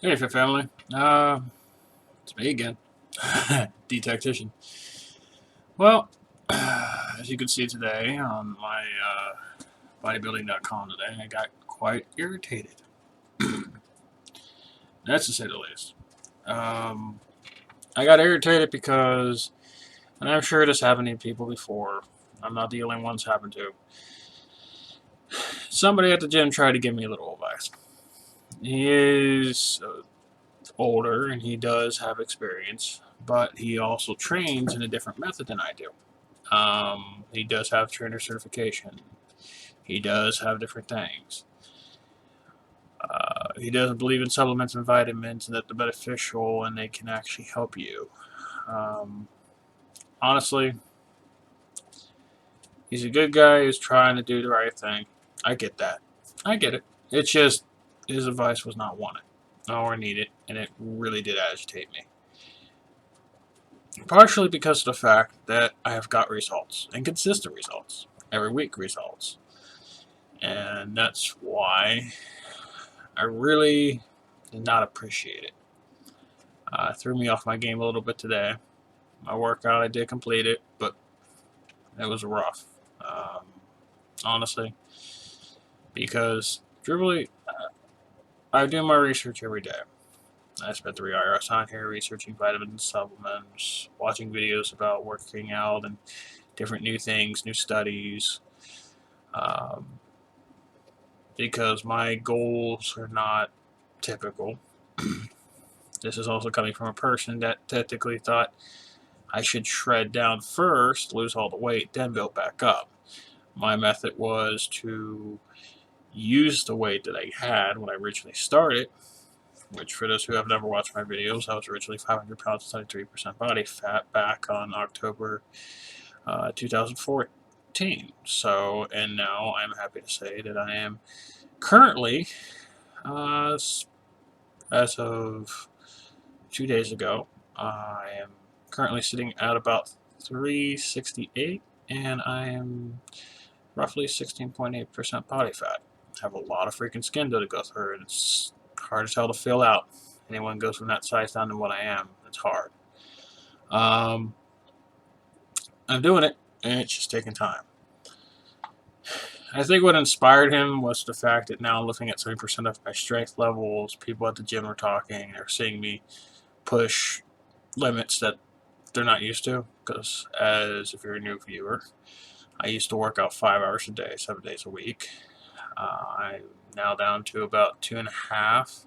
Hey, Fit Family. It's me again, TheeTactician. Well, as you can see today on my bodybuilding.com today, I got quite irritated. That's to say the least. Um, I got irritated because, and I'm sure this happened to people before. I'm not the only one it's happened to. Somebody at the gym tried to give me a little advice. He is older and he does have experience, but he also trains in a different method than I do. He does have trainer certification. He does have different things. He doesn't believe in supplements and vitamins and that they're beneficial and they can actually help you. Um, Honestly, he's a good guy who's trying to do the right thing. I get that. I get it. It's just his advice was not wanted or needed, and it really did agitate me. Partially because of the fact that I have got results and consistent results, every week results. And that's why I really did not appreciate it. Threw me off my game a little bit today. My workout, I did complete it, but it was rough. Um, Honestly, because truly, I do my research every day. I spent 3 hours on here researching vitamins and supplements, watching videos about working out and different new things, new studies, um, because my goals are not typical. This is also coming from a person that technically thought I should shred down first, lose all the weight, then build back up. My method was to use the weight that I had when I originally started, which for those who have never watched my videos, I was originally 500 pounds, 73% body fat back on October 2014. So, and now I'm happy to say that I am currently, uh, as of 2 days ago, I am currently sitting at about 368, and I am roughly 16.8% body fat. I have a lot of freaking skin to go through, and it's hard as hell to fill out. Anyone goes from that size down to what I am, it's hard. Um, I'm doing it, and it's just taking time. I think what inspired him was the fact that now looking at 70% of my strength levels, people at the gym are talking, they're seeing me push limits that they're not used to. Because, as if you're a new viewer, I used to work out 5 hours a day, 7 days a week. I'm now down to about 2.5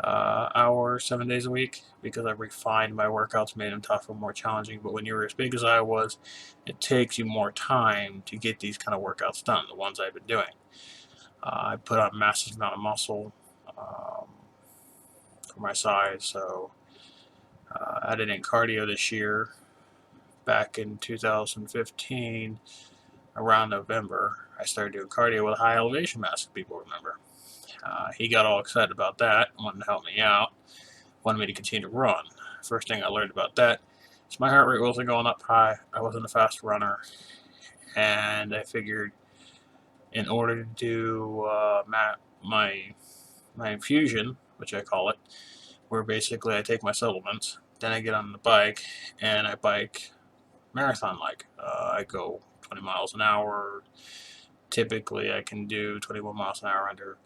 hours, 7 days a week, because I've refined my workouts, made them tougher, more challenging. But when you're as big as I was, it takes you more time to get these kind of workouts done, the ones I've been doing. I put on a massive amount of muscle um, for my size, so I did in cardio this year. Back in 2015, around November, I started doing cardio with a high elevation mask, if people remember. He got all excited about that, wanted to help me out, wanted me to continue to run. First thing I learned about that is my heart rate wasn't going up high. I wasn't a fast runner, and I figured in order to do my infusion, which I call it, where basically I take my supplements, then I get on the bike and I bike marathon like. I go 20 miles an hour. Typically, I can do 21 miles an hour under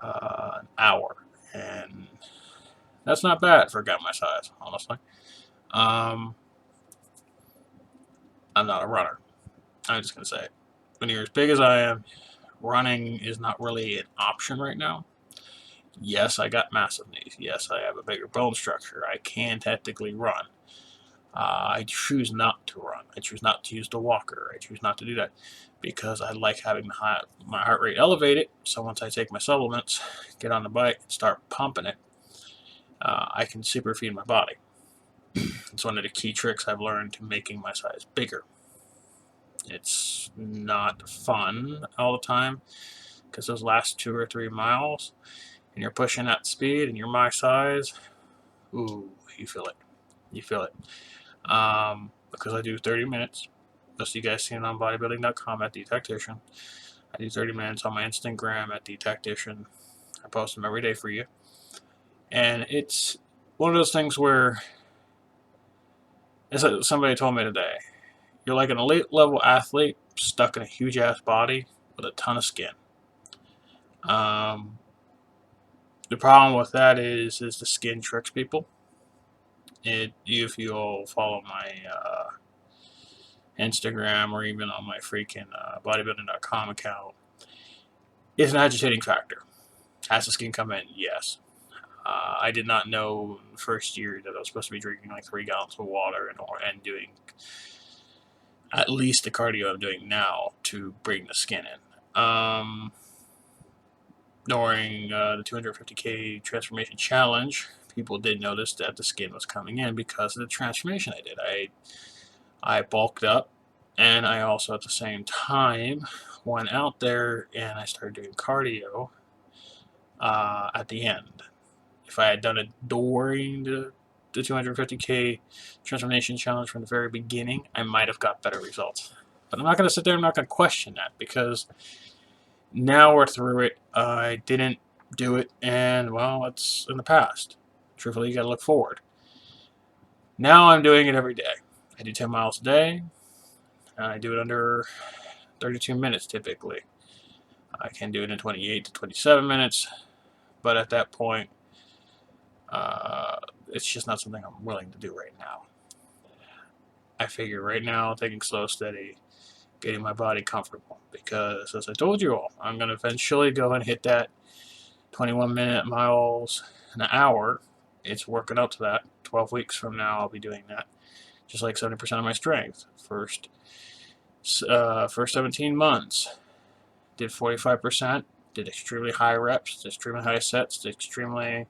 an hour, and that's not bad for a guy my size, honestly. Um, I'm not a runner. I'm just gonna say it. When you're as big as I am, running is not really an option right now. Yes, I got massive knees. Yes, I have a bigger bone structure. I can technically run. I choose not to run. I choose not to use the walker. I choose not to do that because I like having my heart rate elevated. So once I take my supplements, get on the bike, and start pumping it, I can superfeed my body. It's one of the key tricks I've learned to making my size bigger. It's not fun all the time because those last 2 or 3 miles, and you're pushing that speed, and you're my size, ooh, you feel it. You feel it. Because I do 30 minutes. Most of you guys see it on bodybuilding.com at TheeTactician. I do 30 minutes on my Instagram at TheeTactician. I post them every day for you. And it's one of those things where, as somebody told me today, you're like an elite level athlete stuck in a huge ass body with a ton of skin. Um, the problem with that is the skin tricks people. If you'll follow my Instagram or even on my freaking bodybuilding.com account, it's an agitating factor. Has the skin come in? Yes. I did not know the first year that I was supposed to be drinking like 3 gallons of water and doing at least the cardio I'm doing now to bring the skin in. During the 250K transformation challenge, people did notice that the skin was coming in because of the transformation I did. I bulked up, and I also at the same time went out there and I started doing cardio at the end. If I had done it during the 250K transformation challenge from the very beginning, I might have got better results. But I'm not going to sit there, I'm not going to question that, because now we're through it. I didn't do it, and well, it's in the past. Truthfully, you got to look forward. Now I'm doing it every day. I do 10 miles a day, and I do it under 32 minutes typically. I can do it in 28 to 27 minutes, but at that point, it's just not something I'm willing to do right now. I figure right now, taking slow, steady, getting my body comfortable, because as I told you all, I'm going to eventually go and hit that 21-minute miles an hour. It's working up to that. 12 weeks from now, I'll be doing that. Just like 70% of my strength. First 17 months, did 45%, did extremely high reps, did extremely high sets, did extremely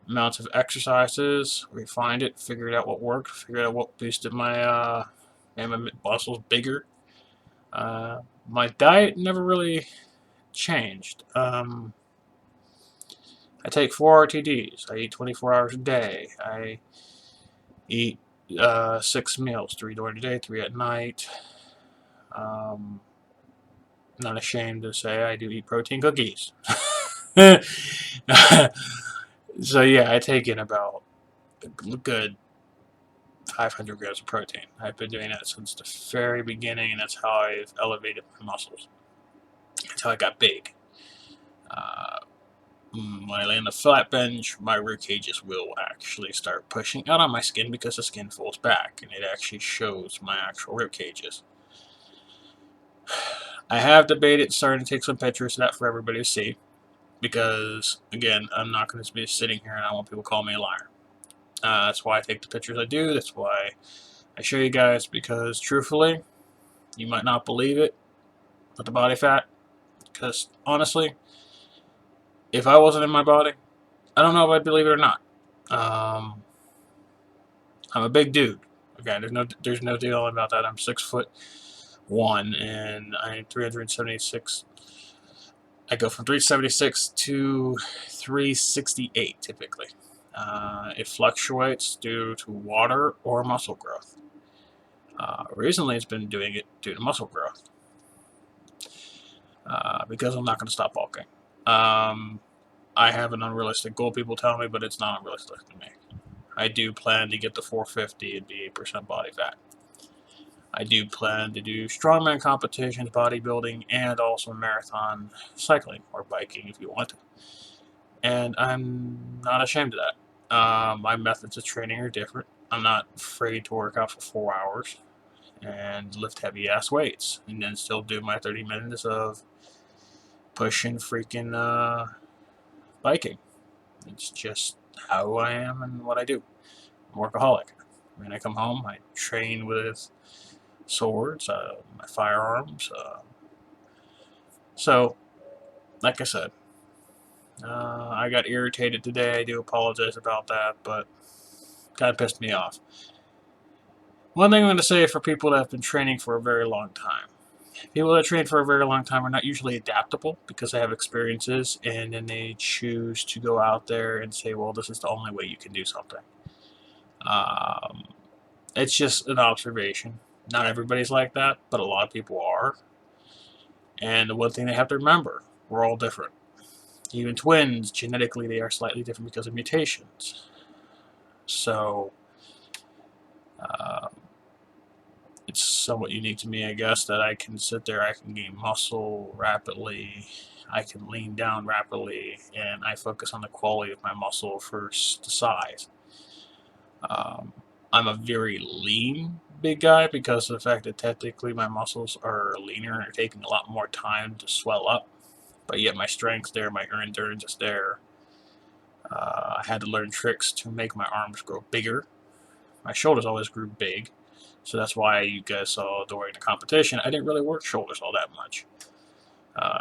amounts of exercises, refined it, figured out what worked, figured out what boosted made my muscles bigger. My diet never really changed. I take 4 RTDs. I eat 24 hours a day. I eat 6 meals, 3 during the day, 3 at night. Not ashamed to say I do eat protein cookies. So yeah, I take in about a good 500 grams of protein. I've been doing that since the very beginning, and that's how I've elevated my muscles. That's how I got big. Uh, when I lay on the flat bench, my rib cages will actually start pushing out on my skin because the skin folds back, and it actually shows my actual rib cages. I have debated starting to take some pictures of that for everybody to see, because, again, I'm not going to be sitting here and I want people to call me a liar. That's why I take the pictures I do. That's why I show you guys, because, truthfully, you might not believe it with the body fat, because, honestly, if I wasn't in my body, I don't know if I'd believe it or not. I'm a big dude. Okay, there's no deal about that. I'm 6'1", and I'm 376. I go from 376 to 368 typically. It fluctuates due to water or muscle growth. Recently, it's been doing it due to muscle growth, because I'm not going to stop bulking. I have an unrealistic goal, people tell me, but it's not unrealistic to me. I do plan to get to 450 and be 8% body fat. I do plan to do strongman competitions, bodybuilding, and also marathon cycling or biking if you want to. And I'm not ashamed of that. My methods of training are different. I'm not afraid to work out for 4 hours and lift heavy ass weights and then still do my 30 minutes of pushing freaking biking. It's just how I am and what I do. I'm a workaholic. When I come home, I train with swords, my firearms. So, like I said, I got irritated today. I do apologize about that, but kind of pissed me off. One thing I'm going to say for people that have been training for a very long time. People that train for a very long time are not usually adaptable because they have experiences, and then they choose to go out there and say, well, this is the only way you can do something. It's just an observation. Not everybody's like that, but a lot of people are. And the one thing they have to remember, we're all different. Even twins, genetically, they are slightly different because of mutations. So, uh, it's somewhat unique to me, I guess, that I can sit there, I can gain muscle rapidly, I can lean down rapidly, and I focus on the quality of my muscle versus the size. Um, I'm a very lean big guy because of the fact that technically my muscles are leaner and are taking a lot more time to swell up, but yet my strength's there, my endurance is there. I had to learn tricks to make my arms grow bigger. My shoulders always grew big, so that's why you guys saw during the competition I didn't really work shoulders all that much,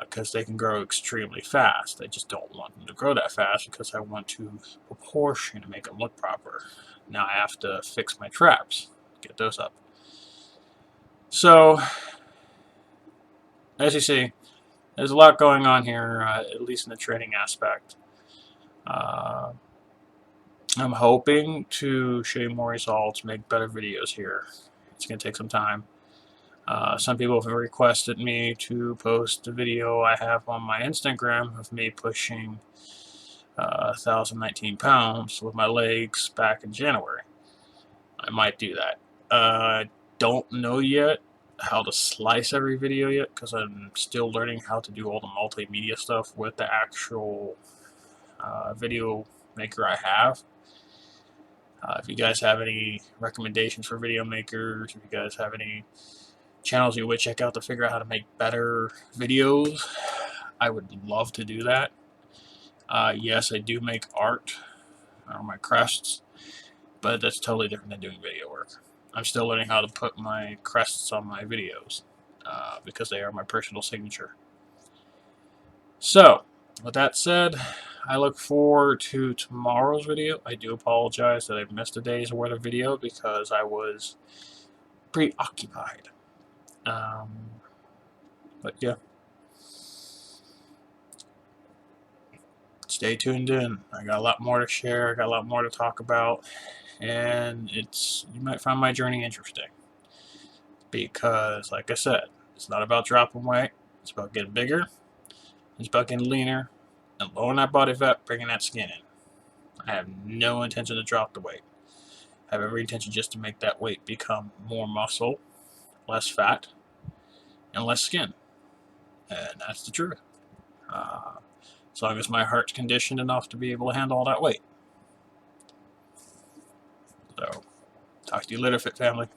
because they can grow extremely fast. I just don't want them to grow that fast because I want to proportion and make them look proper. Now I have to fix my traps, get those up. So, as you see, there's a lot going on here, at least in the training aspect. Uh, I'm hoping to show you more results, make better videos here. It's going to take some time. Some people have requested me to post a video I have on my Instagram of me pushing 1,019 pounds with my legs back in January. I might do that. I don't know yet how to slice every video yet because I'm still learning how to do all the multimedia stuff with the actual video maker I have. If you guys have any recommendations for video makers, if you guys have any channels you would check out to figure out how to make better videos, I would love to do that. Yes, I do make art on my crests, but that's totally different than doing video work. I'm still learning how to put my crests on my videos because they are my personal signature. So, with that said, I look forward to tomorrow's video. I do apologize that I missed a day's worth of video because I was preoccupied. But yeah, stay tuned in. I got a lot more to share. I got a lot more to talk about, and you might find my journey interesting because, like I said, it's not about dropping weight. It's about getting bigger. It's about getting leaner and lowering that body fat, bringing that skin in. I have no intention to drop the weight. I have every intention just to make that weight become more muscle, less fat, and less skin. And that's the truth. As long as my heart's conditioned enough to be able to handle all that weight. So, talk to you later, Fit Family.